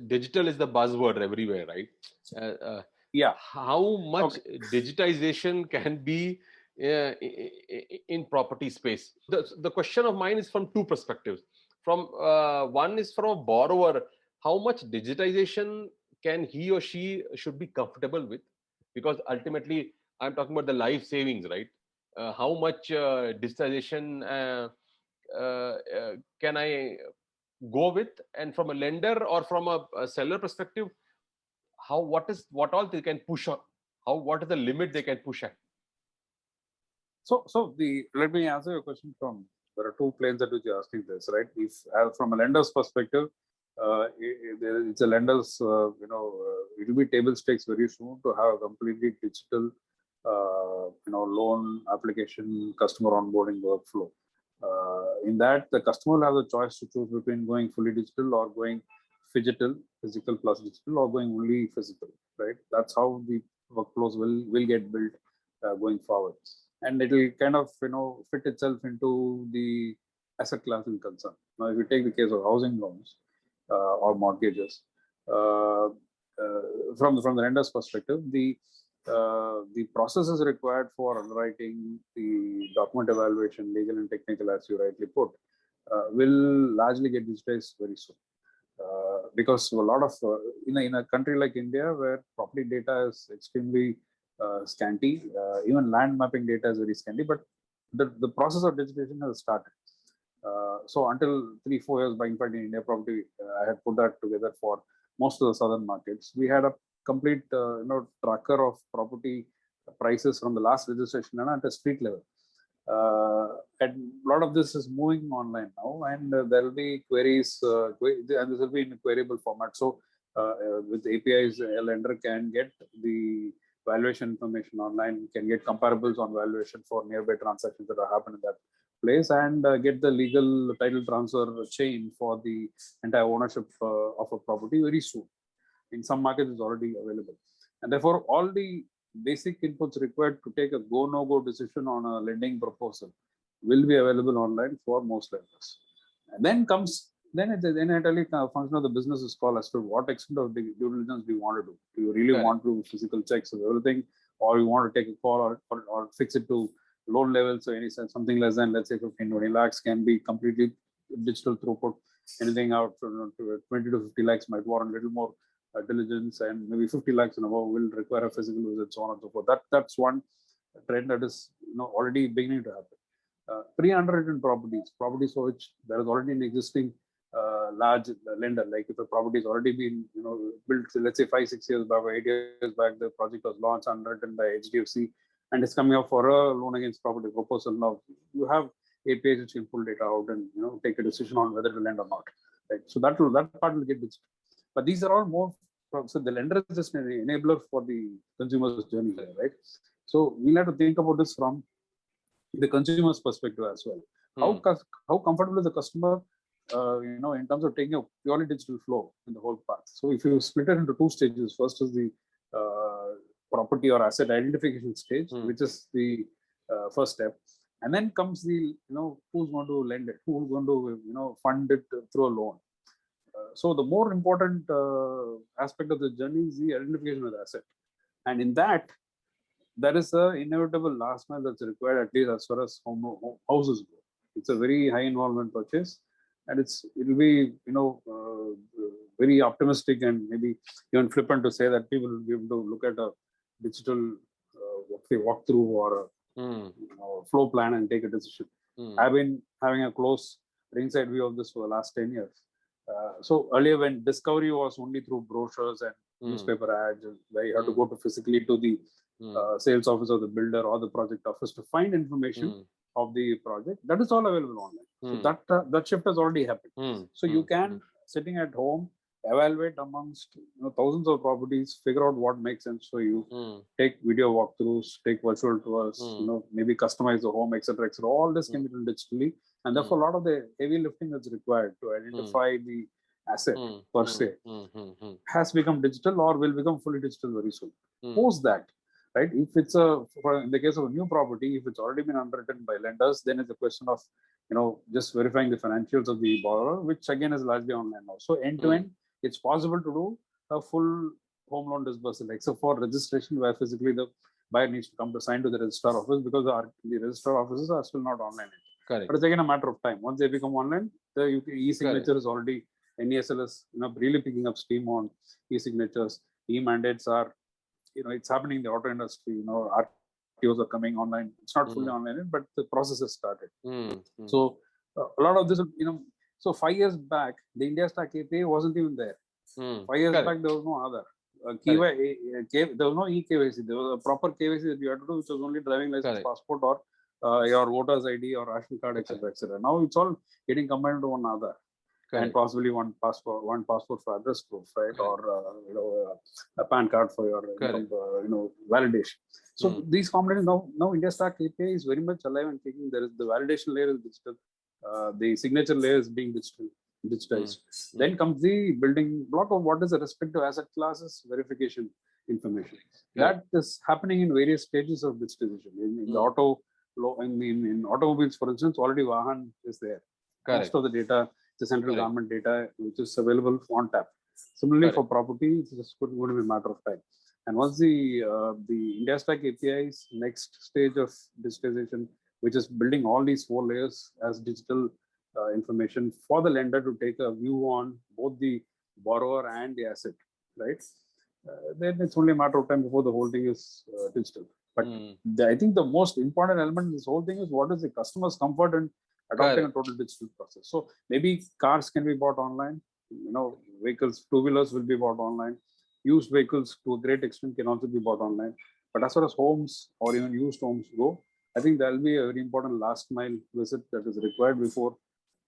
digital is the buzzword everywhere, right? Yeah. How much digitization can be in property space? The question of mine is from two perspectives. From one is from a borrower, how much digitization can he or she should be comfortable with? Because ultimately, I'm talking about the life savings, right? How much digitization can I go with? And from a lender or from a seller perspective, what all they can push on? What is the limit they can push at? So let me answer your question from, there are two planes at which you're asking this, right? If from a lender's perspective, it's a lender's, it will be table stakes very soon to have a completely digital, loan application, customer onboarding workflow. In that, the customer will have the choice to choose between going fully digital or going physical plus digital, or going only physical, right? That's how the workflows will get built going forward. And it will kind of fit itself into the asset class in concern. Now, if you take the case of housing loans or mortgages, from the lender's perspective, the processes required for underwriting, the document evaluation, legal and technical, as you rightly put, will largely get digitized very soon. Because a lot of in a country like India, where property data is extremely scanty, even land mapping data is very scanty, but the process of digitization has started. So until 3-4 years back, in fact, in India Property, I had put that together for most of the southern markets. We had a complete tracker of property prices from the last registration and at a street level. And a lot of this is moving online now, and there will be queries, and this will be in a queryable format. So with APIs, a lender can get the valuation information online, can get comparables on valuation for nearby transactions that have happened in that place, and get the legal title transfer chain for the entire ownership of a property very soon. In some markets, it's already available. And therefore, all the basic inputs required to take a go, no go decision on a lending proposal will be available online for most lenders. And then entirely function of the business is called as to what extent of due diligence do you want to do. Do you really want to physical checks of everything, or you want to take a call or fix it to loan level? So something less than, let's say, 15-20 lakhs can be completely digital throughput. Anything out from 20 to 50 lakhs might warrant a little more diligence, and maybe 50 lakhs and above will require a physical visit, so on and so forth. That's one trend that is already beginning to happen. Pre-underwritten properties for which there is already an existing large lender, like if a property has already been built, let's say 5-6 years back or 8 years back, the project was launched, underwritten by HDFC, and it's coming up for a loan against property proposal. Now you have APIs which can pull data out and take a decision on whether to lend or not. Right? So that part will get digital. But these are all more, so the lender is just an enabler for the consumer's journey here, right? So we'll have to think about this from the consumer's perspective as well. How comfortable is the customer, in terms of taking a purely digital flow in the whole path? So if you split it into two stages, first is the property or asset identification stage, which is the first step, and then comes the who's going to lend it, who's going to fund it through a loan. So the more important aspect of the journey is the identification of the asset, and in that there is a inevitable last mile that's required, at least as far as houses go. It's a very high involvement purchase, and it will be very optimistic and maybe even flippant to say that people will be able to look at a digital walkthrough or a flow plan and take a decision. I've been having a close ringside view of this for the last 10 years. So earlier, when discovery was only through brochures and newspaper ads, where you have to go to physically to the sales office of the builder or the project office to find information of the project, that is all available online. So that shift has already happened. So you can, sitting at home, evaluate amongst thousands of properties, figure out what makes sense for you, take video walkthroughs, take virtual tours, maybe customize the home, etc. All this can be done digitally, and therefore a lot of the heavy lifting that's required to identify the asset per se has become digital or will become fully digital very soon. Post that, right? If it's in the case of a new property, if it's already been underwritten by lenders, then it's a question of just verifying the financials of the borrower, which again is largely online now. So end to end, it's possible to do a full home loan disbursal, except for registration, where physically the buyer needs to come to sign to the registrar office, because the registrar offices are still not online. Correct. But it's again a matter of time. Once they become online, the e-signature is already, NESL is really picking up steam on e-signatures. E-mandates are, it's happening in the auto industry. RTOs are coming online. It's not fully online yet, but the process has started. So a lot of this, so 5 years back, the India Stack API wasn't even there. 5 years back, there was no other. There was no e-KYC. There was a proper KYC that you had to do, which was only driving license, passport, or your voter's ID or ration card, etc., etc. Now it's all getting combined into one other. And possibly one passport for address proof, right? Or a PAN card for your validation. So these combinations, now India Stack API is very much alive and kicking. There is the validation layer is digital, the signature layer is being digitized. Then comes the building block of what is the respective asset classes verification information. That is happening in various stages of digitization. In the auto, in automobiles, for instance, already Vahan is there. Most of the data, the central government data, which is available on tap. Similarly, for property, it's just going to be a matter of time. And once the India Stack API's next stage of digitization, which is building all these 4 layers as digital information for the lender to take a view on both the borrower and the asset, right? Then it's only a matter of time before the whole thing is digital. But I think the most important element in this whole thing is what is the customer's comfort in adopting a total digital process. So maybe cars can be bought online, vehicles, 2-wheelers will be bought online, used vehicles to a great extent can also be bought online. But as far as homes or even used homes go, I think there will be a very important last mile visit that is required before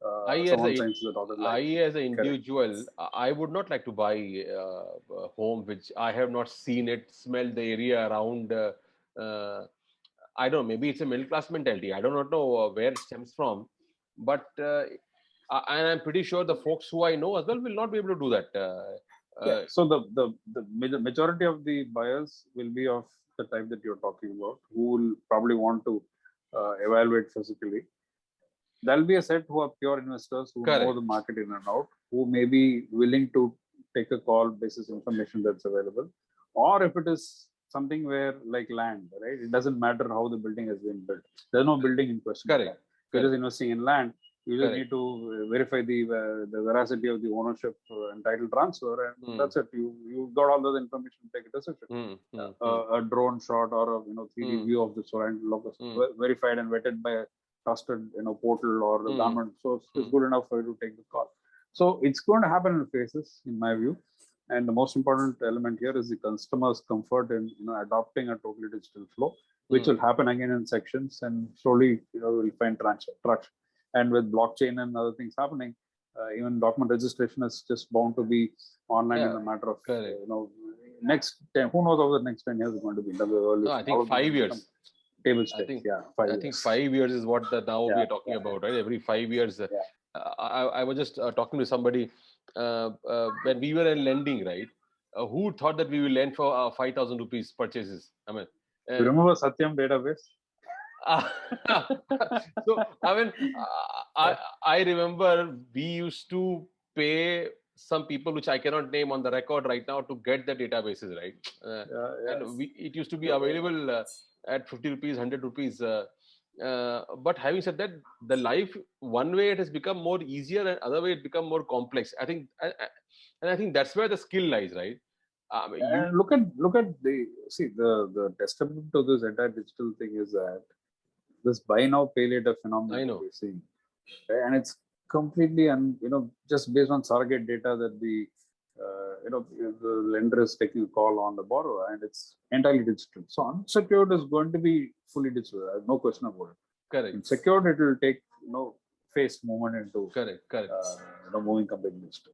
someone signs the dotted line. I, as an individual, I would not like to buy a home which I have not seen it, smelled the area around. I don't know, maybe it's a middle class mentality. I do not know where it stems from, but and I'm pretty sure the folks who I know as well will not be able to do that. So the majority of the buyers will be of the type that you're talking about, who will probably want to evaluate physically. There'll be a set who are pure investors who know the market in and out, who may be willing to take a call basis information that's available. Or if it is something where, like land, right? It doesn't matter how the building has been built. There's no building in question. You're just investing in land. You just need to verify the veracity of the ownership and title transfer, and that's it. You got all the information to take a decision. A drone shot or a 3D view of the surrounding locus, verified and vetted by a trusted portal or the government source is good enough for you to take the call. So it's going to happen in phases, in my view. And the most important element here is the customer's comfort in adopting a totally digital flow, which will happen again in sections, and slowly we'll find traction. And with blockchain and other things happening, even document registration is just bound to be online in a matter of next 10. Who knows how the next 10 years is going to be? No, I think 5 years. Table stakes. I think 5 years is what now we are talking about, right? Every 5 years. I was just talking to somebody when we were in lending, right? Who thought that we will lend for 5,000 rupees purchases? I mean, you remember Satyam database? So I mean, I remember we used to pay some people which I cannot name on the record right now to get the databases, right? And it used to be available at 50 rupees, 100 rupees. But having said that, the life, one way it has become more easier, and other way it become more complex. I think that's where the skill lies, right? Look at the testament to this entire digital thing is that this buy now pay later phenomenon that we're seeing, right? And it's completely just based on surrogate data that the lender is taking a call on the borrower, and it's entirely digital. So unsecured is going to be fully digital. I have no question about it. Correct. In secured, it will take phased movement into correct. Moving completely digital.